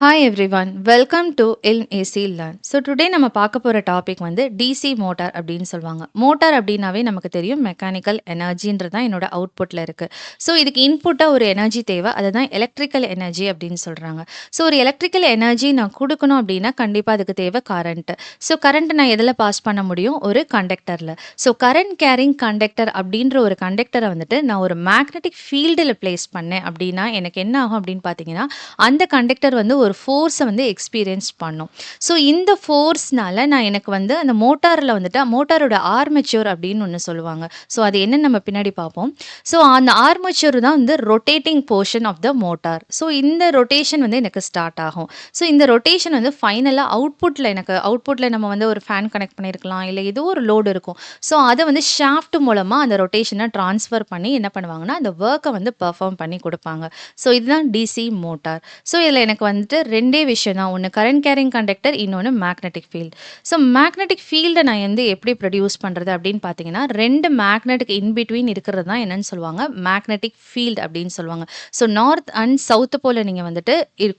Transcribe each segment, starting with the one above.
Hi everyone welcome to இல் AC learn. So today நம்ம பார்க்க போகிற டாபிக் வந்து டிசி மோட்டார் அப்படின்னு சொல்லுவாங்க. மோட்டார் அப்படின்னாவே நமக்கு தெரியும் மெக்கானிக்கல் எனர்ஜின்றது தான் என்னோட அவுட்புட்டில் இருக்குது. ஸோ இதுக்கு இன்புட்டாக ஒரு எனர்ஜி தேவை, அதை தான் எலக்ட்ரிக்கல் எனர்ஜி அப்படின்னு சொல்கிறாங்க. ஸோ ஒரு எலக்ட்ரிக்கல் எனர்ஜி நான் கொடுக்கணும் அப்படின்னா கண்டிப்பாக அதுக்கு தேவை கரண்ட்டு. ஸோ கரண்ட் நான் எதில் பாஸ் பண்ண முடியும்? ஒரு கண்டக்டரில். ஸோ கரண்ட் கேரிங் கண்டக்டர் அப்படின்ற ஒரு கண்டக்டரை வந்துட்டு நான் ஒரு மேக்னெட்டிக் ஃபீல்டில் பிளேஸ் பண்ணேன் அப்படின்னா எனக்கு என்ன ஆகும் அப்படின்னு பார்த்தீங்கன்னா, அந்த கண்டக்டர் வந்து ஒரு ஃபோர்ஸை வந்து எக்ஸ்பீரியன்ஸ் பண்ணும். ஸோ இந்த ஃபோர்ஸ்னால நான் எனக்கு வந்து அந்த மோட்டாரில் வந்துட்டு மோட்டாரோட ஆர்மெச்சூர் அப்படின்னு ஒன்று சொல்லுவாங்க. ஸோ அது என்னன்னு நம்ம பின்னாடி பார்ப்போம். ஸோ அந்த ஆர்மெச்சூர் தான் வந்து rotating portion of the motor. So இந்த ரொட்டேஷன் வந்து எனக்கு ஸ்டார்ட் ஆகும். ஸோ இந்த ரொட்டேஷன் வந்து ஃபைனலாக அவுட்புட்டில் நம்ம வந்து ஒரு ஃபேன் கனெக்ட் பண்ணியிருக்கலாம், இல்லை ஏதோ ஒரு லோடு இருக்கும். ஸோ அதை வந்து ஷாஃப்ட் மூலமாக அந்த ரொட்டேஷனை ட்ரான்ஸ்ஃபர் பண்ணி என்ன பண்ணுவாங்கன்னா அந்த ஒர்க்கை வந்து பெர்ஃபார்ம் பண்ணி கொடுப்பாங்க. ஸோ இதுதான் டிசி மோட்டார். ஸோ இதில் எனக்கு வந்துட்டு 2 விஷயம் தான். ஒண்ணு கரண்ட் கேரிங் கண்டக்டர், இன்னொன்னு மேக்னெட்டிக் ஃபீல்ட். ஸோ மேக்னெட்டிக் ஃபீல்ட நான் வந்து எப்படி ப்ரொடியூஸ் பண்றது அப்படின்னு பார்த்தீங்கன்னா, 2 மேக்னெட்டுக்கு இன் பிட்வீன் இருக்கிறது தான் என்னன்னு சொல்லுவாங்க, மேக்னெட்டிக் ஃபீல்ட் அப்படின்னு சொல்லுவாங்க. ஸோ நார்த் அண்ட் சவுத் போல நீங்க வந்துட்டு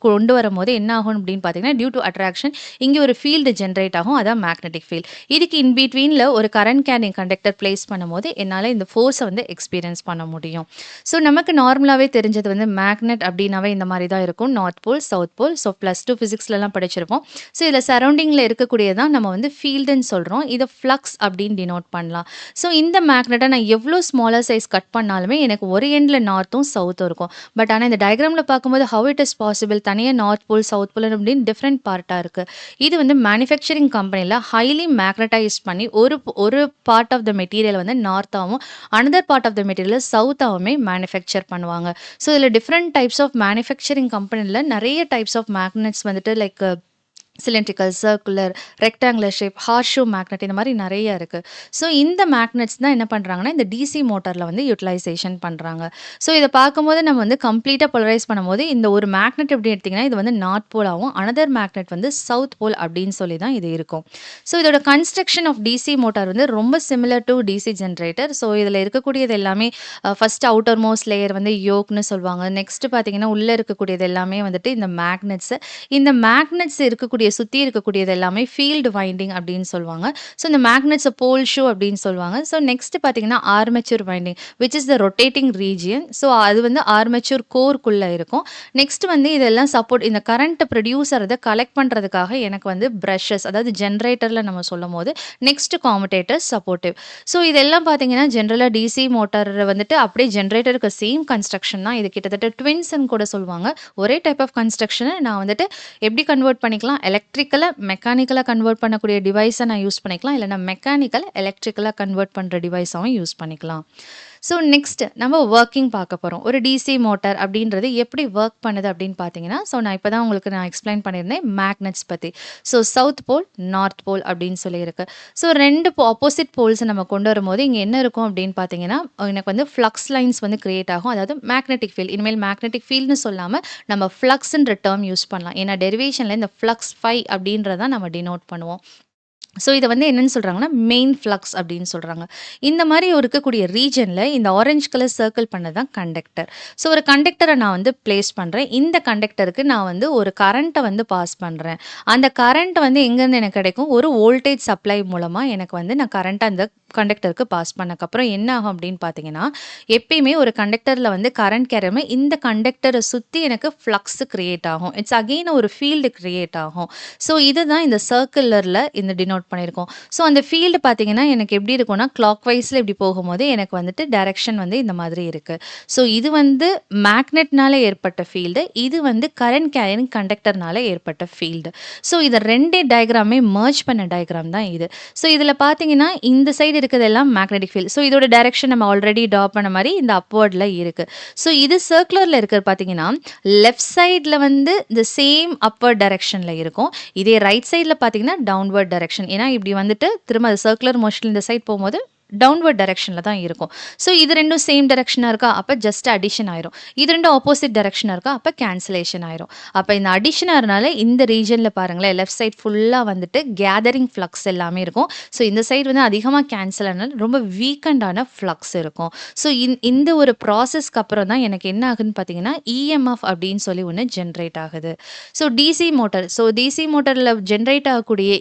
கொண்டு வரும்போது என்ன ஆகும் அப்படின்னு பார்த்தீங்கன்னா, டியூ டு அட்ராக்ஷன் இங்க ஒரு ஃபீல்டு ஜெனரேட் ஆகும். அதான் மேக்னெட்டிக் ஃபீல்ட். இதுக்கு இன் பிட்வீன்ல ஒரு கரண்ட் கேரிங் கண்டக்டர் பிளேஸ் பண்ணும்போது என்னால இந்த ஃபோர்ஸை வந்து எக்ஸ்பீரியன்ஸ் பண்ண முடியும். ஸோ நமக்கு நார்மலாவே தெரிஞ்சது வந்து மேக்னெட் அப்படின்னாவே இந்த மாதிரி தான் இருக்கும். North pole, south pole. So +2 ஃபிசிக்ஸ்லலாம் படிச்சிருப்போம். ஸோ இதில் சரௌண்டிங்கில் இருக்கக்கூடியதான் நம்ம வந்து ஃபீல்டுன்னு சொல்கிறோம். இதை ஃப்ளக்ஸ் அப்படின்னு டினோட் பண்ணலாம். ஸோ இந்த மேக்னெட்டை நான் எவ்வளோ ஸ்மாலர் சைஸ் கட் பண்ணாலுமே எனக்கு ஒரு எண்டில் நார்த்தும் சவுத்தும் இருக்கும். பட் ஆனால் இந்த டயக்ராமில் பார்க்கும்போது ஹவ் இட் இஸ் பாசிபிள், தனியாக நார்த் போல் சவுத் போல் அப்படின்னு டிஃப்ரெண்ட் பார்ட்டாக இருக்குது. இது வந்து மேனுஃபேக்சரிங் கம்பெனியில் ஹைலி மேக்னடைஸ் பண்ணி ஒரு பார்ட் ஆஃப் த மெட்டீரியல் வந்து நார்த்தாகவும் another part of the material சவுத்தாகவுமே மேனுஃபேக்சர் பண்ணுவாங்க. ஸோ இதில் டிஃப்ரெண்ட் டைப்ஸ் ஆஃப் மேனுஃபேக்சரிங் கம்பெனியில் நிறைய டைப்ஸ் ஆஃப் மேக்னெட்ஸ் வந்துட்டு like cylindrical, circular, rectangular shape, horseshoe magnet இந்த மாதிரி நிறைய இருக்குது. ஸோ இந்த மேக்னெட்ஸ் தான் என்ன பண்ணுறாங்கன்னா இந்த டிசி மோட்டாரில் வந்து யூட்டிலைசேஷன் பண்ணுறாங்க. ஸோ இதை பார்க்கும்போது நம்ம வந்து கம்ப்ளீட்டாக போலரைஸ் பண்ணும்போது இந்த ஒரு மேக்னெட் எப்படி எடுத்திங்கன்னா இது வந்து நார்த் போலாகவும் அனதர் மேக்னெட் வந்து சவுத் போல் அப்படின்னு சொல்லி தான் இது இருக்கும். ஸோ இதோட கன்ஸ்ட்ரக்ஷன் ஆஃப் டிசி மோட்டார் வந்து ரொம்ப similar to DC generator. So இதில் இருக்கக்கூடியது எல்லாமே ஃபர்ஸ்ட் அவுட்டர் மோஸ்ட் லேயர் வந்து யோக்னு சொல்லுவாங்க. நெக்ஸ்ட் பார்த்தீங்கன்னா உள்ளே இருக்கக்கூடியது எல்லாமே வந்துட்டு இந்த மேக்னெட்ஸ் இருக்கக்கூடிய சுற்றி இருக்கக்கூடியது எல்லாமே ஃபீல்டு வைண்டிங் அப்படின்னு சொல்லுவாங்க. ஸோ இந்த மேக்னெட்ஸை போல் ஷூ அப்படின்னு சொல்லுவாங்க. ஸோ நெக்ஸ்ட் பார்த்தீங்கன்னா armature winding which is the rotating region. So அது வந்து ஆர்மெச்சூர் கோர்க்குள்ளே இருக்கும். நெக்ஸ்ட் வந்து இதெல்லாம் சப்போர்ட் இந்த கரண்ட் ப்ரொடியூசர் அதை கலெக்ட் பண்ணுறதுக்காக எனக்கு வந்து ப்ரஷஸ், அதாவது ஜென்ரேட்டரில் நம்ம சொல்லும் போது நெக்ஸ்ட் காமுடேட்டர் சப்போர்ட்டிவ். ஸோ இதெல்லாம் பார்த்தீங்கன்னா ஜென்ரலாக டிசி மோட்டார் வந்துட்டு அப்படியே ஜென்ரேட்டருக்கு சேம் கன்ஸ்ட்ரக்ஷன் தான். இது கிட்டத்தட்ட ட்வின்ஸ்ன்னு கூட சொல்லுவாங்க. ஒரே டைப் ஆஃப் கன்ஸ்ட்ரக்ஷனை நான் வந்துட்டு எப்படி கன்வெர்ட் பண்ணிக்கலாம், எலக்ட்ரிக்கலை மெக்கானிக்கலாக கன்வெர்ட் பண்ணக்கூடிய டிவைஸை நான் யூஸ் பண்ணிக்கலாம், இல்லைனா மெக்கானிக்கல் எலக்ட்ரிக்கலாக கன்வெர்ட் பண்ணுற டிவைஸாகவும் யூஸ் பண்ணிக்கலாம். ஸோ நெக்ஸ்ட் நம்ம ஒர்க்கிங் பார்க்க போகிறோம். ஒரு டிசி மோட்டார் அப்படின்றது எப்படி ஒர்க் பண்ணுது அப்படின்னு பார்த்தீங்கன்னா, ஸோ நான் இப்போ தான் உங்களுக்கு நான் எக்ஸ்பிளைன் பண்ணியிருந்தேன் மேக்னெட்ஸ் பற்றி. So south pole, north pole அப்படின்னு சொல்லியிருக்கு. ஸோ 2 ஆப்போசிட் போல்ஸை நம்ம கொண்டு வரும்போது இங்கே என்ன இருக்கும் அப்படின்னு பார்த்தீங்கன்னா, எனக்கு வந்து ஃப்ளக்ஸ் லைன்ஸ் வந்து கிரியேட் ஆகும். அதாவது மேக்னெட்டிக் ஃபீல்ட், இனிமேல் மேக்னெட்டிக் ஃபீல்டுன்னு சொல்லாமல் நம்ம ஃப்ளக்ஸ்ன்ற டேர்ம் யூஸ் பண்ணலாம். ஏன்னா டெரிவேஷனில் இந்த ஃப்ளக்ஸ் ஃபை அப்படின்றத நம்ம டினோட் பண்ணுவோம். ஸோ இதை வந்து என்னன்னு சொல்கிறாங்கன்னா மெயின் ஃப்ளக்ஸ் அப்படின்னு சொல்கிறாங்க. இந்த மாதிரி இருக்கக்கூடிய ரீஜனில் இந்த ஆரஞ்சு கலர் சர்க்கிள் பண்ணது தான் கண்டக்டர். ஸோ ஒரு கண்டக்டரை நான் வந்து பிளேஸ் பண்ணுறேன். இந்த கண்டக்டருக்கு நான் வந்து ஒரு கரண்ட்டை வந்து பாஸ் பண்ணுறேன். அந்த கரண்ட் வந்து எங்கேருந்து எனக்கு கிடைக்கும், ஒரு வோல்டேஜ் சப்ளை மூலமாக எனக்கு வந்து நான் கரண்ட்டை அந்த கண்டக்டருக்கு பாஸ் பண்ணக்கப்புறம் என்ன ஆகும் அப்படின்னு பார்த்தீங்கன்னா, எப்பயுமே ஒரு கண்டக்டரில் வந்து கரண்ட் கேரியுமே இந்த கண்டக்டரை சுற்றி எனக்கு ஃப்ளக்ஸ் கிரியேட் ஆகும். இட்ஸ் அகெயின் ஒரு ஃபீல்டு கிரியேட் ஆகும். ஸோ இதுதான் இந்த சர்க்குலரில் இந்த டினோட் பண்ணியிருக்கோம். ஸோ அந்த ஃபீல்டு பார்த்தீங்கன்னா எனக்கு எப்படி இருக்கும்னா கிளாக் வைஸில் இப்படி போகும்போது எனக்கு வந்துட்டு டைரக்ஷன் வந்து இந்த மாதிரி இருக்குது. ஸோ இது வந்து மேக்னெட்னால ஏற்பட்ட ஃபீல்டு, இது வந்து கரண்ட் கேரிங் கண்டக்டர்னால ஏற்பட்ட ஃபீல்டு. ஸோ இதை 2 டயக்ராமே மர்ஜ் பண்ண டயக்ராம் தான் இது. ஸோ இதில் பார்த்தீங்கன்னா இந்த சைடு இருக்கிறதெல்லாம் மேக்னெட்டிக் ஃபீல்டு. ஸோ இதோட டைரக்ஷன் நம்ம ஆல்ரெடி ட்ரா பண்ண மாதிரி இந்த அப்வர்டில் இருக்குது. ஸோ இது சர்க்குலரில் இருக்கிறது பார்த்தீங்கன்னா லெஃப்ட் சைடில் வந்து இந்த சேம் அப்வர்ட் டைரக்ஷனில் இருக்கும். இதே ரைட் சைடில் பார்த்தீங்கன்னா டவுன்வர்ட் டைரக்ஷன். ஏன்னா இப்படி வந்துட்டு திரும்ப அது சர்க்குலர் மோஷன் இந்த சைட் போகும்போது டவுன்வர்ட் டைரக்ஷன்ல தான் இருக்கும். ஸோ இது 2ம் சேம் டைரக்ஷனா இருக்கா? அப்ப ஜஸ்ட் அடிஷன் ஆயிரும். இது 2ம் ஆப்போசிட் டைரக்ஷனா இருக்கா? அப்ப கேன்சலேஷன் ஆயிரும். அப்ப இந்த அடிஷன் ஆறனால இந்த ரீஜியன்ல பாருங்களேன், லெஃப்ட் சைட் ஃபுல்லா வந்துட்டு கேதரிங் ஃப்ளக்ஸ் எல்லாமே இருக்கும். ஸோ இந்த சைடு வந்து அதிகமா கேன்சல் ஆனால ரொம்ப வீக்கெண்டான ஃப்ளக்ஸ் இருக்கும். ஸோ இந்த ஒரு ப்ராசஸ்க்கு அப்புறம் தான் எனக்கு என்ன ஆகுதுன்னு பார்த்தீங்கன்னா, இஎம்எஃப் அப்படின்னு சொல்லி ஒண்ணு ஜெனரேட் ஆகுது. ஸோ டிசி மோட்டார்ல ஜெனரேட் ஆகக்கூடிய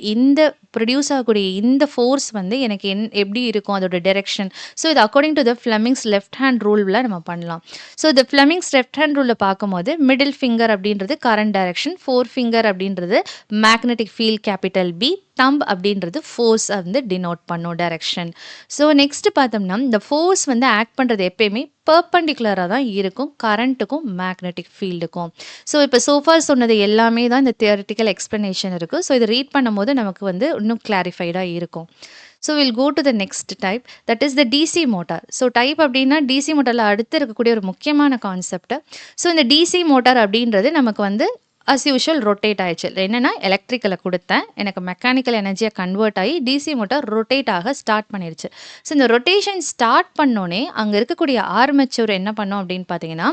ப்ரொடியூஸ் ஆகக்கூடிய இந்த ஃபோர்ஸ் வந்து எனக்கு எப்படி இருக்கும் அதோட டைரக்ஷன். ஸோ இது according to the Fleming's left hand ரூல்ல நம்ம பண்ணலாம். ஸோ இந்த ஃப்ளெமிங்ஸ் லெஃப்ட் ஹேண்ட் ரூல்ல பார்க்கும்போது மிடில் ஃபிங்கர் அப்படின்றது கரண்ட் டைரக்ஷன், ஃபோர் ஃபிங்கர் அப்படின்றது magnetic field capital B, thumb அப்படின்றது ஃபோர்ஸ் வந்து டினோட் பண்ணும் டைரக்ஷன். ஸோ நெக்ஸ்ட் பார்த்தோம்னா இந்த ஃபோர்ஸ் வந்து ஆக்ட் பண்ணுறது எப்பயுமே பெர்பெண்டிகுலராக தான் இருக்கும் கரண்ட்டுக்கும் மேக்னெட்டிக் ஃபீல்டுக்கும். ஸோ இப்போ சோஃபார் சொன்னது எல்லாமே தான் இந்த தியரிட்டிக்கல் எக்ஸ்ப்ளனேஷன் இருக்குது. ஸோ இதை ரீட் பண்ணும்போது நமக்கு வந்து இன்னும் கிளாரிஃபைடாக இருக்கும். So will go to the next type, that is the DC motor. So type அப்படின்னா டிசி மோட்டாரில் அடுத்து இருக்கக்கூடிய ஒரு முக்கியமான கான்செப்ட். ஸோ இந்த டிசி மோட்டார் அப்படின்றது நமக்கு வந்து அஸ் யூஷுவல் ரொட்டேட் ஆயிடுச்சு. என்னன்னா எலக்ட்ரிக்கலை கொடுத்தேன், எனக்கு மெக்கானிக்கல் எனர்ஜியாக கன்வெர்ட் ஆகி டிசி மோட்டார் ரொட்டேட் ஆக ஸ்டார்ட் பண்ணிடுச்சு. ஸோ இந்த ரொட்டேஷன் ஸ்டார்ட் பண்ணோன்னே அங்கே இருக்கக்கூடிய ஆர்மெச்சூர் என்ன பண்ணோம் அப்படின்னு பார்த்தீங்கன்னா,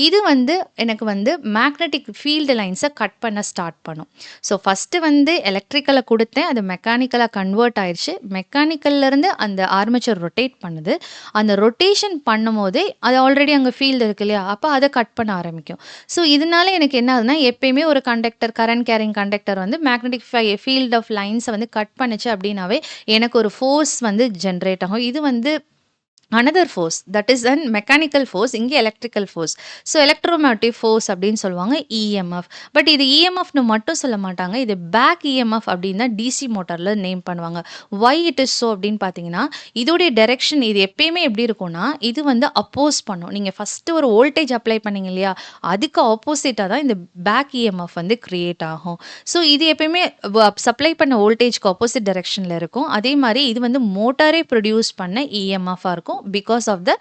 இது வந்து எனக்கு வந்து மேக்னெட்டிக் ஃபீல்டு லைன்ஸை கட் பண்ண ஸ்டார்ட் பண்ணும். ஸோ ஃபஸ்ட்டு வந்து எலக்ட்ரிக்கலை கொடுத்தேன், அது மெக்கானிக்கலாக கன்வெர்ட் ஆயிடுச்சு. மெக்கானிக்கல்லேருந்து அந்த ஆர்மெச்சூர் ரொட்டேட் பண்ணுது. அந்த ரொட்டேஷன் பண்ணும்போதே அது ஆல்ரெடி அங்கே ஃபீல்டு இருக்கு இல்லையா, அப்போ அதை கட் பண்ண ஆரம்பிக்கும். ஸோ இதனால எனக்கு என்ன ஆகுதுன்னா, எப்பயுமே ஒரு கண்டக்டர், கரண்ட் கேரிங் கண்டக்டர் வந்து மேக்னெட்டிக் ஃபீல்ட் ஆஃப் லைன்ஸை வந்து கட் பண்ணுச்சு அப்படின்னாவே எனக்கு ஒரு ஃபோர்ஸ் வந்து ஜென்ரேட் ஆகும். இது வந்து another force, that is an mechanical force, இங்கே எலக்ட்ரிக்கல் ஃபோர்ஸ். ஸோ எலக்ட்ரோமேட்டிவ் ஃபோர்ஸ் அப்படின்னு சொல்லுவாங்க இஎம்எஃப். பட் இது இஎம்எஃப்னு மட்டும் சொல்ல மாட்டாங்க, இது பேக் இஎம்எஃப் அப்படின்னு தான் டிசி மோட்டாரில் நேம் பண்ணுவாங்க. ஒய் இட் இஸ் ஸோ அப்படின்னு பார்த்தீங்கன்னா, இதோடைய டைரக்ஷன் இது எப்பயுமே எப்படி இருக்கும்னா, இது வந்து அப்போஸ் பண்ணும். நீங்கள் ஃபஸ்ட்டு ஒரு வோல்டேஜ் அப்ளை பண்ணீங்க இல்லையா, அதுக்கு ஆப்போசிட்டாக தான் இந்த பேக் இஎம்எஃப் வந்து கிரியேட் ஆகும். ஸோ இது எப்பயுமே சப்ளை பண்ண வோல்டேஜ்க்கு ஆப்போசிட் டைரக்ஷனில் இருக்கும். அதே மாதிரி இது வந்து மோட்டாரே ப்ரொடியூஸ் பண்ண இஎம்எஃபாக இருக்கும். பிகாஸ் ஆஃப் த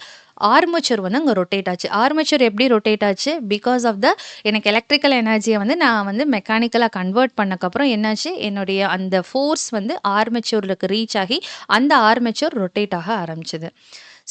ஆர்மேச்சர் வந்து அங்கே ரொட்டேட் ஆச்சு. ஆர்மேச்சர் எப்படி ரொட்டேட் ஆச்சு? பிகாஸ் ஆஃப் த எனக்கு எலக்ட்ரிக்கல் எனர்ஜியை வந்து நான் வந்து மெக்கானிக்கலாக கன்வெர்ட் பண்ணக்கப்புறம் என்னாச்சு, என்னுடைய அந்த ஃபோர்ஸ் வந்து ஆர்மேச்சருக்கு ரீச் ஆகி அந்த ஆர்மேச்சர் ரொட்டேட் ஆக ஆரம்பிச்சது.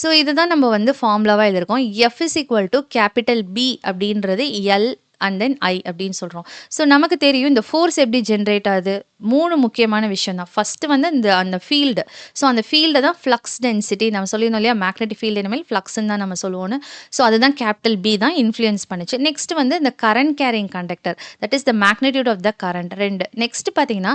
ஸோ இதுதான் நம்ம வந்து ஃபார்முலாவாக எழுதியிருக்கோம். F is equal to capital B அப்படின்றது எல் அண்ட் தென் ஐ அப்படின்னு சொல்கிறோம். ஸோ நமக்கு தெரியும் இந்த ஃபோர்ஸ் எப்படி ஜென்ரேட் ஆகுது. 3 முக்கியமான விஷயம் தான். ஃபஸ்ட்டு வந்து அந்த ஃபீல்டு. ஸோ அந்த ஃபீல்டை தான் ஃப்ளக்ஸ் டென்சிட்டி நம்ம சொல்லியிருந்தோம் இல்லையா, மேக்னெட்டிக் ஃபீல்டு இனிமேல் ஃப்ளக்ஸ்ன்னு தான் நம்ம சொல்லுவோன்னு. ஸோ அதுதான் கேபிட்டல் பி தான் இன்ஃப்ளூயன்ஸ் பண்ணுச்சு. நெக்ஸ்ட் வந்து இந்த current carrying conductor, that is the magnitude of the current 2. Next பார்த்தீங்கன்னா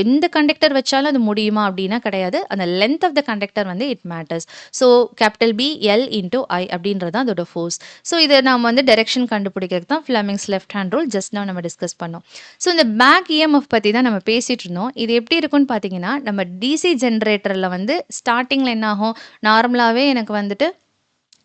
எந்த கண்டக்டர் வச்சாலும் அது முடியுமா அப்படின்னா கிடையாது. அந்த லென்த் ஆஃப் த கண்டக்டர் வந்து it matters. So capital B L into I அப்படின்றது தான் அதோட ஃபோர்ஸ். ஸோ இதை நம்ம வந்து டைரக்ஷன் கண்டுபிடிக்கிறது தான் Fleming's left hand rule just நம்ம டிஸ்கஸ் பண்ணோம். ஸோ இந்த பேக் இஎம்எஃப் பற்றி தான் நம்ம பேசிட்டு இருந்தோம். இது எப்படி இருக்குன்னு பார்த்தீங்கன்னா, நம்ம டிசி ஜென்ரேட்டரில் வந்து ஸ்டார்டிங்கில் என்ன ஆகும், நார்மலாகவே எனக்கு வந்துட்டு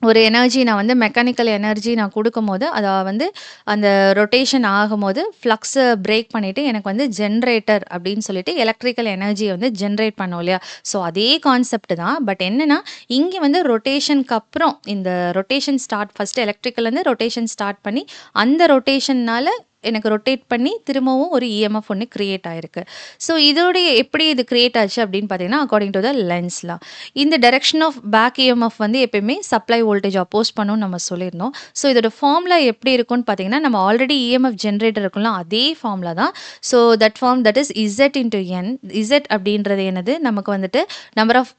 ஒரு எனர்ஜி நான் வந்து மெக்கானிக்கல் எனர்ஜி நான் கொடுக்கும்போது அதை வந்து அந்த ரொட்டேஷன் ஆகும்போது ஃப்ளக்ஸை பிரேக் பண்ணிவிட்டு எனக்கு வந்து ஜென்ரேட்டர் அப்படின்னு சொல்லிட்டு எலக்ட்ரிக்கல் எனர்ஜியை வந்து ஜென்ரேட் பண்ணோம் இல்லையா. ஸோ அதே கான்செப்ட் தான். பட் என்னென்னா இங்கே வந்து ரொட்டேஷனுக்கு அப்புறம் இந்த ரொட்டேஷன் ஸ்டார்ட் ஃபஸ்ட்டு எலக்ட்ரிக்கல்லேருந்து ரொட்டேஷன் ஸ்டார்ட் பண்ணி அந்த ரொட்டேஷன்னால் எனக்கு ரொட்டேட் பண்ணி திரும்பவும் ஒரு இஎம்எஃப் ஒன்று கிரியேட் ஆயிருக்கு. ஸோ இதோடைய எப்படி இது கிரியேட் ஆச்சு அப்படின்னு பார்த்தீங்கன்னா, அக்கார்டிங் டு த லென்ஸ்லாம் இந்த டைரக்ஷன் ஆஃப் பேக் இஎம்எஃப் வந்து எப்பயுமே சப்ளை வோல்டேஜ் அப்போஸ் பண்ணும் நம்ம சொல்லியிருந்தோம். ஸோ இதோட ஃபார்முலா எப்படி இருக்கும்னு பார்த்தீங்கன்னா, நம்ம ஆல்ரெடி இஎம்எஃப் ஜென்ரேட்டர் இருக்குல்ல அதே ஃபார்முலா தான். So that is Z into N. Z அப்படின்றது என்னது, நமக்கு வந்துட்டு நம்பர் ஆஃப்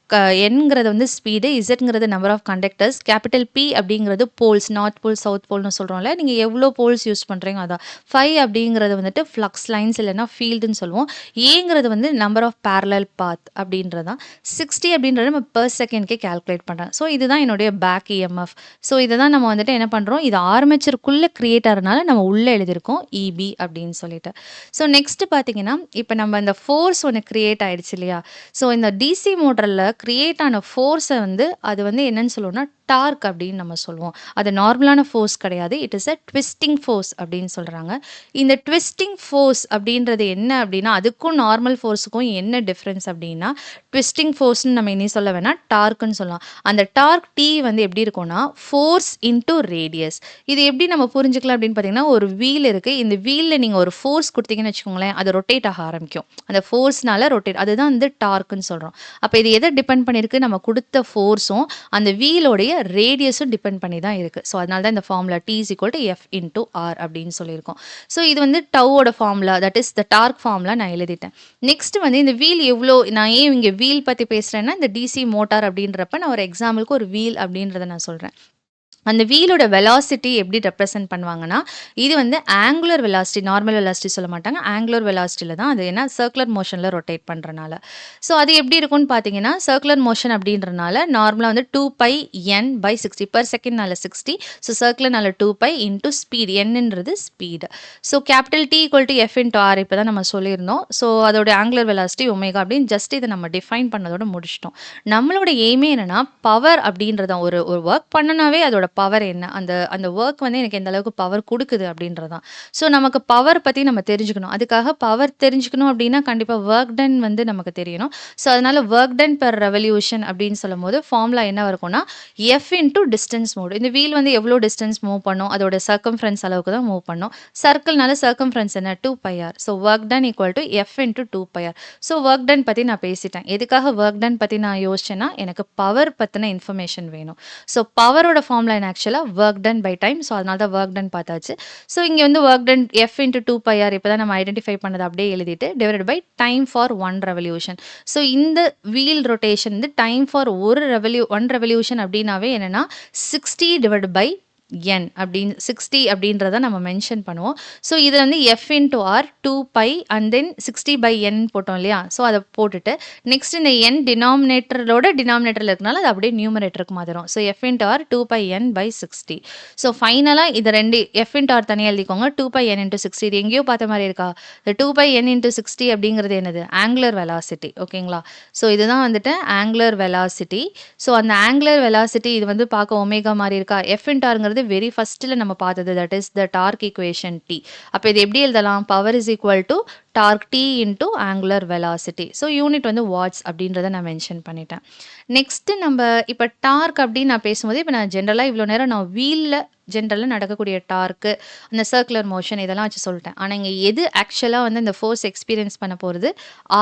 என்கிறது வந்து ஸ்பீடு, இசட்ங்கிறது number of conductors, capital P அப்படிங்கிறது போல்ஸ், நார்த் போல் சவுத் போல்னு சொல்கிறோம்ல, நீங்கள் எவ்வளோ போல்ஸ் யூஸ் பண்ணுறீங்க அதான். 5 அப்படிங்கிறது வந்துட்டு ஃப்ளக்ஸ் லைன்ஸ் இல்லைன்னா ஃபீல்டுன்னு சொல்லுவோம். ஏங்கிறது வந்து நம்பர் ஆஃப் பேரலல் பாத் அப்படின்றது தான். 60 அப்படின்றது நம்ம பெர் செகண்ட்கே கேல்குலேட் பண்ணுறோம். ஸோ இதுதான் என்னுடைய பேக் இஎம்எஃப். ஸோ இதை தான் நம்ம வந்துட்டு என்ன பண்ணுறோம், இது ஆர்மேச்சருக்குள்ளே கிரியேட் ஆகிறதுனால நம்ம உள்ளே எழுதியிருக்கோம் இபி அப்படின்னு சொல்லிட்டு. ஸோ நெக்ஸ்ட் பார்த்தீங்கன்னா, இப்போ நம்ம இந்த ஃபோர்ஸ் ஒன்று கிரியேட் ஆயிடுச்சு இல்லையா. ஸோ இந்த டிசி மோட்டரில் கிரியேட் ஆன ஃபோர்ஸை வந்து அது வந்து என்னன்னு சொல்லுவோம்னா டார்க் அப்படின்னு நம்ம சொல்லுவோம். அது நார்மலான ஃபோர்ஸ் கிடையாது. It is a twisting force அப்படின்னு சொல்றாங்க. இந்த ட்விஸ்டிங் ஃபோர்ஸ் அப்படின்றது என்ன அப்படின்னா, அதுக்கும் நார்மல் ஃபோர்ஸுக்கும் என்ன டிஃபரன்ஸ் அப்படின்னா, ட்விஸ்டிங் ஃபோர்ஸ்ன்னு நம்ம இனி சொல்ல வேணாம், டார்க்குன்னு சொல்லலாம். அந்த டார்க் T வந்து எப்படி இருக்கும்னா, ஃபோர்ஸ் இன்டூ ரேடியஸ். இது எப்படி நம்ம புரிஞ்சுக்கலாம் அப்படின்னு பார்த்தீங்கன்னா, ஒரு வீல் இருக்கு. இந்த வீல்ல நீங்க ஒரு ஃபோர்ஸ் குடுத்தீங்கன்னு வச்சுக்கோங்களேன், அது ரொட்டேட் ஆக ஆரம்பிக்கும். அந்த ஃபோர்ஸ்னால ரொட்டேட் அதுதான் வந்து டார்க்குன்னு சொல்றோம். அப்ப இது எத டிபெண்ட் பண்ணியிருக்கு? நம்ம குடுத்த ஃபோர்ஸும், அந்த வீலோடைய ரேடியஸும் டிபெண்ட் பண்ணி தான் இருக்கு. ஸோ, அதனால தான் இந்த formula T F into R அப்படின்னு சொல்லியிருக்கோம். ஸோ, இது வந்து டவ்வோட formula that is the torque formula நான் எழுதிட்டேன். நெக்ஸ்ட் வந்து இந்த வீல் எவ்ளோ நான் ஏன் இங்க வீல் பத்தி பேசுறேன்னா, இந்த டிசி மோட்டார் அப்படின்றப்ப நான் ஒரு எக்ஸாம்பிளுக்கு ஒரு வீல் அப்படின்றத நான் சொல்றேன். அந்த வீலோட வெலாசிட்டி எப்படி ரெப்ரசன்ட் பண்ணுவாங்கன்னா, இது வந்து ஆங்குலர் வெலாசிட்டி, நார்மல் வெலாசிட்டி சொல்ல மாட்டாங்க. ஆங்குலர் வெலாசிட்டில தான் அது ஏன்னா சர்க்குலர் மோஷன்ல ரொட்டேட் பண்றனால. ஸோ அது எப்படி இருக்கும்னு பார்த்தீங்கன்னா, சர்க்குலர் மோஷன் அப்படின்றனால நார்மலா வந்து 2πn/60 பெர் செகண்ட்னால 60. ஸோ சர்க்குலர்னால 2π இன்டூ ஸ்பீட் என்னன்றது speed. So capital T F into R இப்ப தான் நம்ம சொல்லியிருந்தோம். ஸோ அதோட ஆங்குலர் வெலாசிட்டி ஒமேகா அப்படின்னு ஜஸ்ட் இத நம்ம டிஃபைன் பண்ணதோட முடிச்சுட்டோம். நம்மளோட எய்மே என்னன்னா, பவர் அப்படின்றத ஒரு ஒரு வொர்க் பண்ணனாவே அதோட பவர் என்ன? அந்த அந்த வொர்க் வந்து எனக்கு எந்த அளவுக்கு பவர் குடுக்குது அப்படின்றது தான். ஸோ நமக்கு பவர் பத்தி நம்ம தெரிஞ்சுக்கணும். அதுக்காக பவர் தெரிஞ்சுக்கணும் அப்படின்னா, கண்டிப்பா வொர்க் டன் வந்து நமக்கு தெரியணும். ஸோ அதனால வொர்க் டன் பெர் ரெவல்யூஷன் அப்படின்னு சொல்லும்போது ஃபார்முலா என்னவா இருக்கும்னா, F இன்டூ டிஸ்டன்ஸ் மோட். இந்த வீல் வந்து எவ்வளோ டிஸ்டன்ஸ் மூவ் பண்ணும்? அதோட சர்க்கம்ஃபரன்ஸ் அளவுக்கு தான் மூவ் பண்ணும். சர்க்கிள்னால சர்க்கம்ஃபரன்ஸ் என்ன? 2πr. So work done equal to F into 2πr. So work done பத்தி நான் பேசிட்டேன். எதுக்காக வொர்க் டன் பத்தி நான் யோசிச்சேன்னா, எனக்கு பவர் பத்தின இன்ஃபர்மேஷன் வேணும். ஸோ பவரோட ஃபார்முலா என்ன ஆக்சுவலா work done by time. So அதனால தான் வொர்க் டன் பார்த்தாச்சு. ஸோ இங்க வந்து work ton F into 2πr இப்ப தான் நம்ம ஐடென்டிஃபை பண்ணத அப்படியே எழுதிட்டு divided by time for 1 revolution. So இந்த வீல் ரொட்டேஷன் வந்து டைம் ஃபார் 1 ரெவல்யூஷன் அப்படின்னாவே என்னன்னா 60 டிவைடட் பை n அப்படின்னு 60 அப்படின்றத நம்ம மென்ஷன் பண்ணுவோம். ஸோ இது வந்து F into R 2π and then 60/n போட்டோம் இல்லையா? ஸோ அத போட்டுட்டு நெக்ஸ்ட் இந்த n டினாமினேட்டர்ல இருக்கனால அது அப்படியே நியூமரேட்டருக்கு மாத்திரும். So F into R 2πn/60. So ஃபைனலா இது 2 F இன்டூ R தனியா எழுதிக்கோங்க. 2πn இன்டூ 60 இது எங்கேயோ பார்த்த மாதிரி இருக்கா? இந்த 2πn இன்டூ 60 அப்படிங்கிறது என்னது? Angular velocity. ஓகேங்களா? ஸோ இதுதான் வந்துட்டு ஆங்குலர் வெலாசிட்டி. ஸோ அந்த ஆங்குலர் வெலாசிட்டி இது வந்து பார்க்க ஒமேகா மாரி இருக்கா? F இன்டூ Rங்கிறது வெரி ஃபர்ஸ்ட்ல நம்ம பார்த்தது that is the torque equation T. அப்ப இது எப்படி எழுதலாம்? Power is equal to torque T into angular velocity. So unit வந்து வாட்ஸ் அப்படின்றத நான் மென்ஷன் பண்ணிட்டேன். நெக்ஸ்ட் நம்ம இப்ப டார்க் அப்படின்னு நான் பேசும்போது, இப்ப நான் ஜென்ரலா இவ்வளோ நேரம் நான் வீல்ல ஜென்ரலா நடக்கக்கூடிய டார்க்கு, அந்த சர்க்குலர் மோஷன் இதெல்லாம் வச்சு சொல்லிட்டேன். ஆனா இங்க எது ஆக்சுவலா வந்து இந்த ஃபோர்ஸ் எக்ஸ்பீரியன்ஸ் பண்ண போறது?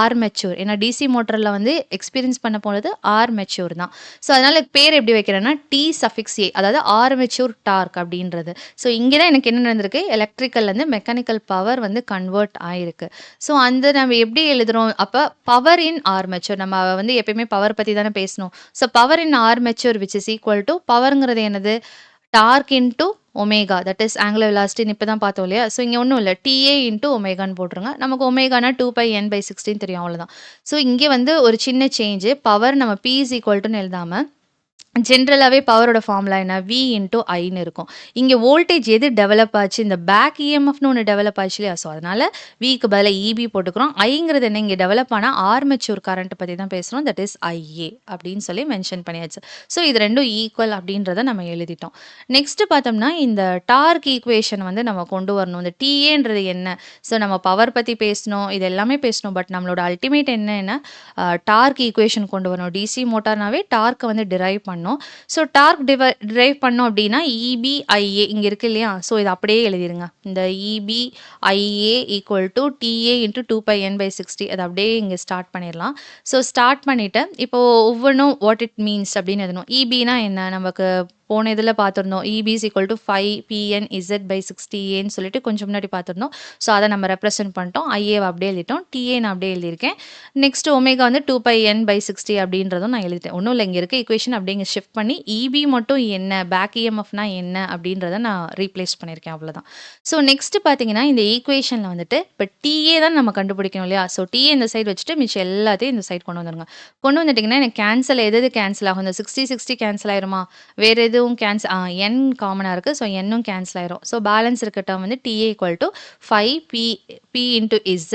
ஆர்மெச்சூர். ஏன்னா டிசி மோட்டார்ல வந்து எக்ஸ்பீரியன்ஸ் பண்ண போறது ஆர்மெச்சூர் தான். ஸோ அதனால பேர் எப்படி வைக்கிறேன்னா T(A) அதாவது ஆர்மெச்சூர் டார்க் அப்படின்றது. ஸோ இங்க தான் எனக்கு என்ன நடந்திருக்கு? எலக்ட்ரிக்கல்லேருந்து மெக்கானிக்கல் பவர் வந்து கன்வெர்ட் ஆயிருக்கு. ஸோ அந்த நம்ம எப்படி எழுதுறோம்? அப்ப பவர் இன் ஆர்மெச்சூர் நம்ம வந்து எப்பயுமே பவர் பத்தி தானே பேசணும். So power in armature which is equal to பவர்ங்கிறது என்னது? Torque into omega that is angular வெலாசிட்டின்னு இப்ப தான் பார்த்தோம் இல்லையா? ஸோ இங்க ஒண்ணும் இல்ல. TA இன்டூ ஒமேகான்னு போட்டுருங்க. நமக்கு ஒமேகானா 2πn/60 தெரியும் அவ்வளோதான். ஸோ இங்க வந்து ஒரு சின்ன சேஞ்ச் பவர் நம்ம P இஸ் ஈக்குவல் டூன்னு எழுதாம ஜென்ரலாவே பவரோட ஃபார்முலா என்ன? V இன்டூ Iன்னு இருக்கும். இங்க வோல்டேஜ் எது டெவலப் ஆச்சு? இந்த பேக் EMFன்னு ஒண்ணு டெவலப் ஆச்சு இல்லையா? ஸோ அதனால Vக்கு பதிலா EB போட்டுக்கிறோம். Iங்கிறது என்ன? இங்க டெவலப் ஆன ஆர்மெச்சூர் கரண்ட் பத்தி தான் பேசுறோம். தட் இஸ் IA அப்படின்னு சொல்லி மென்ஷன் பண்ணியாச்சு. ஸோ இது 2ம் ஈக்குவல் அப்படின்றத நம்ம எழுதிட்டோம். நெக்ஸ்ட் பார்த்தோம்னா, இந்த டார்க் ஈக்குவேஷன் வந்து நம்ம கொண்டு வரணும். இந்த TAன்றது என்ன? ஸோ நம்ம பவர் பத்தி பேசணும். இது எல்லாமே பேசணும். பட் நம்மளோட அல்டிமேட் என்னன்னா, டார்க் ஈக்குவேஷன் கொண்டு வரணும். டிசி மோட்டார்னாவே டார்க்க வந்து டிரைவ் பண்ணணும். ஸோ டார்க் டிரைவ் பண்ணோம் அப்படின்னா EB IA இங்க இருக்கு இல்லையா? ஸோ இத அப்படியே எழுதிருங்க. இந்த EB IA equal to TA into 2πn/60 அத அப்படியே இங்க ஸ்டார்ட் பண்ணிரலாம். ஸோ ஸ்டார்ட் பண்ணிட்டு இப்போ ஒவ்வொன்னும் வாட் இட் மீன்ஸ் அப்படின்னு எழுதணும். EBனா என்ன? நமக்கு போன இதில பார்த்திருந்தோம். EB இஸ் ஈக்குவல் டூ 5PNZ/60Aன்னு சொல்லிட்டு கொஞ்சம் முன்னாடி பார்த்திருந்தோம். ஸோ அத நம்ம ரெப்ரசன்ட் பண்ணிட்டோம். IAவ அப்படியே எழுதிட்டோம். TA நான் அப்படியே எழுதியிருக்கேன். நெக்ஸ்ட் ஒமேகா வந்து 2πn/60 அப்படின்றதும் நான் எழுதிட்டேன். ஒண்ணும் இல்ல. இங்க இருக்க ஈக்குவேஷன் அப்படியே இங்க ஷிஃப்ட் பண்ணி EB மட்டும் என்ன? பேக் EMFனா என்ன? அப்படின்றத நான் ரீப்ளேஸ் பண்ணியிருக்கேன் அவ்வளோதான். ஸோ நெக்ஸ்ட் பார்த்தீங்கன்னா, இந்த ஈக்குவேஷன்ல வந்துட்டு இப்ப TA தான் நம்ம கண்டுபிடிக்கணும் இல்லையா? ஸோ TA இந்த சைடு வச்சுட்டு மிச்சம் எல்லாத்தையும் இந்த சைடு கொண்டு வந்துருங்க. கொண்டு வந்துட்டீங்கன்னா, எனக்கு கேன்சல் எது கேன்சல் ஆகும்? இந்த 60 கேன்சல் ஆயிருமா? வேற எதுவும் n காமனா இருக்கு. ஸோ nனும் கேன்சல் ஆயிரும். ஸோ பேலன்ஸ் இருக்க டெர்ம் வந்து TA equal to 5P into Z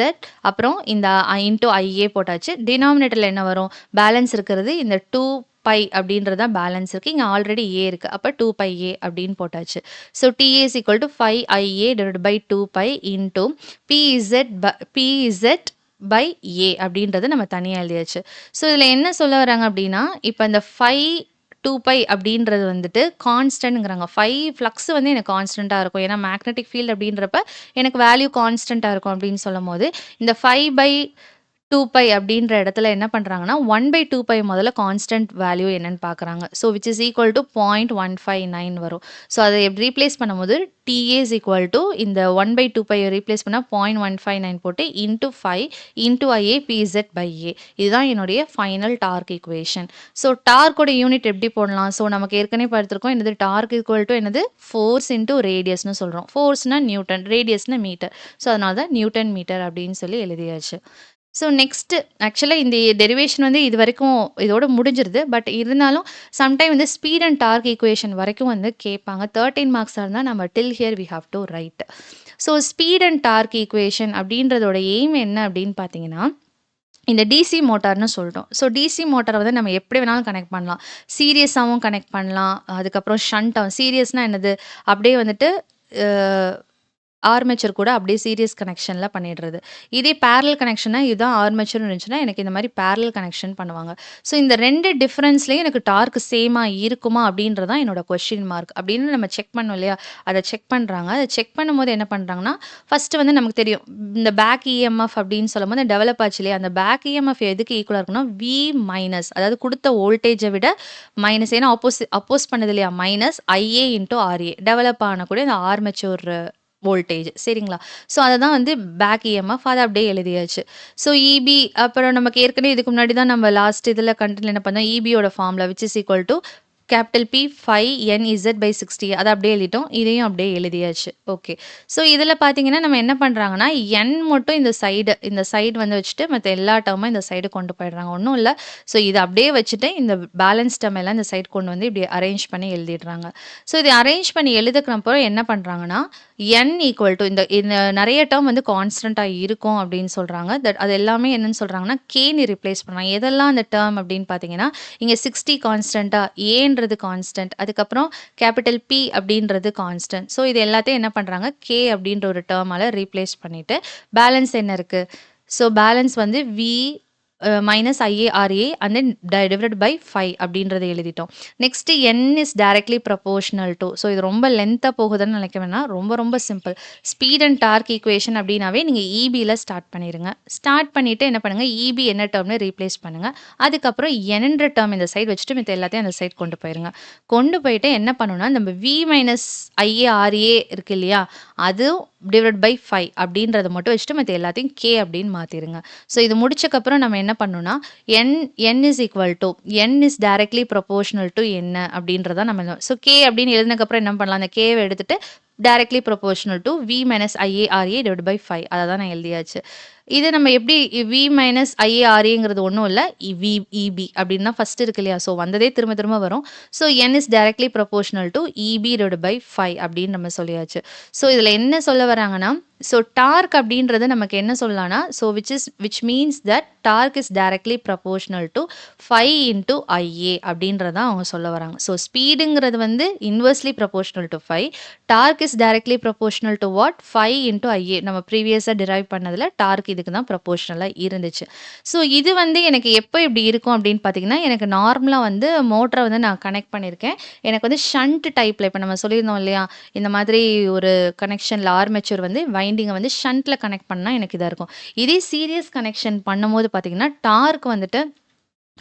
அப்புறம் இந்த இன்டூ IA போட்டாச்சு. டினாமினேட்டர்ல என்ன வரும்? பேலன்ஸ் இருக்கிறது இந்த 2 பை அப்படின்றது தான் பேலன்ஸ் இருக்குது. இங்கே ஆல்ரெடி ஏ இருக்குது. அப்போ 2πa அப்படின்னு போட்டாச்சு. So TA is equal to 5IA divided by 2π into PZ by A அப்படின்றத நம்ம தனியாக எழுதியாச்சு. ஸோ இதில் என்ன சொல்ல வராங்க அப்படின்னா, இப்போ இந்த 2π அப்படின்றது வந்துட்டு கான்ஸ்டன்ட்ங்கிறாங்க. ஃப்ளக்ஸ் வந்து எனக்கு கான்ஸ்டண்ட்டாக இருக்கும். ஏன்னா மேக்னெட்டிக் ஃபீல்டு அப்படின்றப்ப எனக்கு வேல்யூ கான்ஸ்டண்ட்டாக இருக்கும் அப்படின்னு சொல்லும்போது, இந்த 5/2π அப்படின்ற இடத்துல என்ன பண்ணுறாங்கன்னா 1/2π முதல்ல கான்ஸ்டன்ட் வேல்யூ என்னன்னு பார்க்குறாங்க. So which is equal to 0.159 வரும். ஸோ அதை ரீப்ளேஸ் பண்ணும்போது TA இஸ் ஈக்குவல் டு இந்த 1/2π ரீப்ளேஸ் பண்ணால் 0.159 போட்டு into 5 into IA PZ by A. இதுதான் என்னுடைய ஃபைனல் டார்க் ஈக்குவேஷன். ஸோ டார்க்கோட யூனிட் எப்படி போடலாம்? ஸோ நமக்கு ஏற்கனவே பார்த்துருக்கோம் என்னது டார்க் ஈக்குவல் டு என்னது ஃபோர்ஸ் இன்ட்டு ரேடியஸ்னு சொல்கிறோம். ஃபோர்ஸ்னா நியூட்டன், ரேடியஸ்னா மீட்டர். ஸோ அதனால தான் நியூட்டன் மீட்டர் அப்படின்னு சொல்லி எழுதியாச்சு. ஸோ நெக்ஸ்ட்டு ஆக்சுவலாக இந்த டெரிவேஷன் வந்து இது வரைக்கும் இதோட முடிஞ்சிருது. பட் இருந்தாலும் சம்டைம் வந்து ஸ்பீட் அண்ட் டார்க் ஈக்குவேஷன் வரைக்கும் வந்து கேட்பாங்க. 13 மார்க்ஸாக இருந்தால் நம்ம till here we have to write. So speed and torque equation அப்படின்றதோட எய்ம் என்ன அப்படின்னு பார்த்தீங்கன்னா, இந்த டிசி மோட்டார்னு சொல்லிட்டோம். ஸோ டிசி மோட்டாரை வந்து நம்ம எப்படி வேணாலும் கனெக்ட் பண்ணலாம். சீரியஸாகவும் கனெக்ட் பண்ணலாம். அதுக்கப்புறம் ஷண்ட்டாகவும். சீரியஸ்னால் என்னது? அப்படியே வந்துட்டு ஆர்மேச்சர் கூட அப்படியே சீரியஸ் கனெக்ஷனில் பண்ணிடுறது. இதே பேரலல் கனெக்ஷனா இதுதான் ஆர்மேச்சர்னு இருந்துச்சுன்னா எனக்கு இந்த மாதிரி பேரலல் கனெக்ஷன் பண்ணுவாங்க. ஸோ இந்த 2 டிஃப்ரென்ஸ்லேயும் எனக்கு டார்க் சேமாக இருக்குமா அப்படின்றதான் என்னோட கொஸ்டின் மார்க். அப்படின்னு நம்ம செக் பண்ணோம் இல்லையா? அதை செக் பண்ணுறாங்க. அதை செக் பண்ணும்போது என்ன பண்ணுறாங்கன்னா, ஃபஸ்ட்டு வந்து நமக்கு தெரியும் இந்த பேக் இஎம்எஃப் அப்படின்னு சொல்லும்போது டெவலப் ஆச்சு இல்லையா? அந்த பேக் இஎம்எஃப் எதுக்கு ஈக்குவலாக இருக்குன்னா V மைனஸ், அதாவது கொடுத்த வோல்டேஜை விட மைனஸ், ஏன்னா அப்போஸ் பண்ணுது இல்லையா? Minus IA into RA develop ஆனக்கூடிய அந்த ஆர்மேச்சர் வோல்டேஜ். சரிங்களா? ஸோ அதை தான் வந்து பேக் இஎம்எஃப், அதை அப்படியே எழுதியாச்சு. ஸோ EB அப்புறம் நமக்கு ஏற்கனவே இதுக்கு முன்னாடி தான் நம்ம லாஸ்ட் இதில் கண்டென்ட் என்ன பண்ணோம், EBயோட formula which is equal to capital P 5NZ/60 அதை அப்படியே எழுதிட்டோம். இதையும் அப்படியே எழுதியாச்சு. ஓகே. ஸோ இதில் பார்த்தீங்கன்னா நம்ம என்ன பண்ணுறாங்கன்னா N மட்டும் இந்த சைடு வந்து வச்சுட்டு மற்ற எல்லா டேர்மும் இந்த சைடு கொண்டு போயிடுறாங்க. ஒன்றும் இல்லை. ஸோ இதை அப்படியே வச்சுட்டு இந்த பேலன்ஸ் டேர்ம் எல்லாம் இந்த சைடு கொண்டு வந்து இப்படி அரேஞ்ச் பண்ணி எழுதிடுறாங்க. ஸோ இதை அரேஞ்ச் பண்ணி எழுதுக்கிறப்போ என்ன பண்ணுறாங்கன்னா N ஈக்குவல் டு இந்த நிறைய டேர்ம் வந்து கான்ஸ்டண்ட்டாக இருக்கும் அப்படின்னு சொல்கிறாங்க. அது எல்லாமே என்னன்னு சொல்கிறாங்கன்னா கேன்னு ரிப்ளேஸ் பண்ணுறாங்க. எதெல்லாம் அந்த டேர்ம் அப்படின்னு பார்த்தீங்கன்னா இங்கே 60 கான்ஸ்டண்ட்டாக, ஏன்றது கான்ஸ்டன்ட், அதுக்கப்புறம் கேபிட்டல் P அப்படின்றது கான்ஸ்டன்ட். ஸோ இது எல்லாத்தையும் என்ன பண்ணுறாங்க கே அப்படின்ற ஒரு டேர்மால் ரீப்ளேஸ் பண்ணிவிட்டு பேலன்ஸ் என்ன இருக்குது? ஸோ பேலன்ஸ் வந்து V minus IARA and then divided by 5 அப்படின்றத எழுதிட்டோம். Next N is directly proportional to. So இது ரொம்ப லென்த்தாக போகுதுன்னு நினைக்க வேணாம். ரொம்ப simple. Speed and torque equation அப்படின்னாவே நீங்கள் EBயில் ஸ்டார்ட் பண்ணிடுங்க. ஸ்டார்ட் பண்ணிவிட்டு என்ன பண்ணுங்கள், EB என்ன டேர்ம்னு ரீப்ளேஸ் பண்ணுங்கள். அதுக்கப்புறம் Nன்ற டேர்ம் இந்த சைடு வச்சுட்டு மித்த எல்லாத்தையும் அந்த சைடு கொண்டு போயிருங்க. கொண்டு போயிட்டு என்ன பண்ணணும்னா நம்ம V minus IARA இருக்கு இல்லையா, அது டிவைட் பை 5 அப்படின்றத மட்டும் வச்சுட்டு மற்ற எல்லாத்தையும் K அப்படின்னு மாற்றிடுங்க. ஸோ இது முடிச்சக்கப்புறம் நம்ம என்ன பண்ணணும்னா N is equal to N is directly proportional to என்ன அப்படின்றத நம்ம ஸோ K அப்படின்னு எழுதினக்கப்புறம் என்ன பண்ணலாம், அந்த கேவை எடுத்துட்டு directly proportional to V minus IARA divided by 5 அதை தான் நான் எழுதியாச்சு. இது நம்ம எப்படி V minus IARAங்கிறது ஒன்றும் இல்லை, EB அப்படின்னு தான் ஃபஸ்ட்டு இருக்கு இல்லையா? ஸோ வந்ததே திரும்ப வரும். So N is directly proportional to EB divided by 5 அப்படின்னு நம்ம சொல்லியாச்சு. ஸோ இதில் என்ன சொல்ல வராங்கன்னா, ஸோ டார்க் அப்படின்றது நமக்கு என்ன சொல்லலாம்னா, so which means that torque is directly proportional to 5 into IA அப்படின்றதான் அவங்க சொல்ல வராங்க. ஸோ ஸ்பீடுங்கிறது வந்து inversely proportional to 5, torque is directly proportional to what 5 into IA. நம்ம ப்ரீவியஸாக டிரைவ் பண்ணதில் டார்க் இதுக்கு தான் ப்ரொபோர்ஷனலாக இருந்துச்சு. ஸோ இது வந்து எனக்கு எப்போ இப்படி இருக்கும் அப்படின்னு பார்த்தீங்கன்னா, எனக்கு நார்மலாக வந்து மோட்டரை வந்து நான் கனெக்ட் பண்ணியிருக்கேன். எனக்கு வந்து ஷண்ட் டைப்பில் இப்போ நம்ம சொல்லியிருந்தோம் இல்லையா, இந்த மாதிரி ஒரு கனெக்ஷனில் ஆர்மேச்சர் வந்து வைண்டிங்கை வந்து ஷண்ட்டில் கனெக்ட் பண்ணால் எனக்கு இதாக இருக்கும். இதே சீரியஸ் கனெக்ஷன் பண்ணும்போது பார்த்தீங்கன்னா டார்க் வந்துட்டு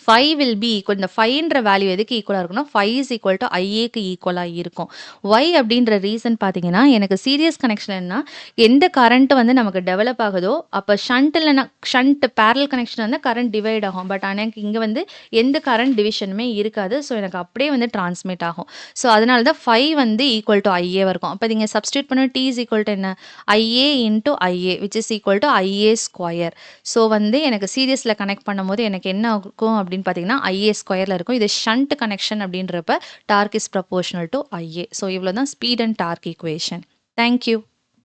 5 will be equal, இந்த 5ன்ற வேல்யூ எதுக்கு ஈக்குவலாக இருக்குன்னா 5 is equal to IAக்கு ஈக்குவலாக இருக்கும். Y அப்படின்ற ரீசன் பார்த்தீங்கன்னா எனக்கு சீரியஸ் கனெக்ஷன்னா எந்த கரண்ட் வந்து நமக்கு டெவலப் ஆகுதோ அப்போ ஷண்ட் பேரல் கனெக்ஷன் வந்து கரண்ட் டிவைட் ஆகும். பட் ஆனால் எனக்கு இங்கே வந்து எந்த கரண்ட் டிவிஷனுமே இருக்காது. ஸோ எனக்கு அப்படியே வந்து டிரான்ஸ்மிட் ஆகும். ஸோ அதனால தான் 5 வந்து ஈக்குவல் டு ஐஏவாக இருக்கும். அப்போ நீங்கள் சப்ஸ்டியூட் பண்ண T இஸ் ஈக்குவல் டு என்ன, IA into IA which is equal to IA square. So வந்து எனக்கு சீரியஸில் கனெக்ட் பண்ணும்போது எனக்கு என்ன இருக்கும் அப்படின்னு பார்த்தீங்கன்னா IA ஸ்கொயரில் இருக்கும். இது ஷண்ட் கனெக்ஷன் அப்படின்றப்ப torque is proportional to IA. So இவ்வளோ தான் speed and torque equation. Thank you.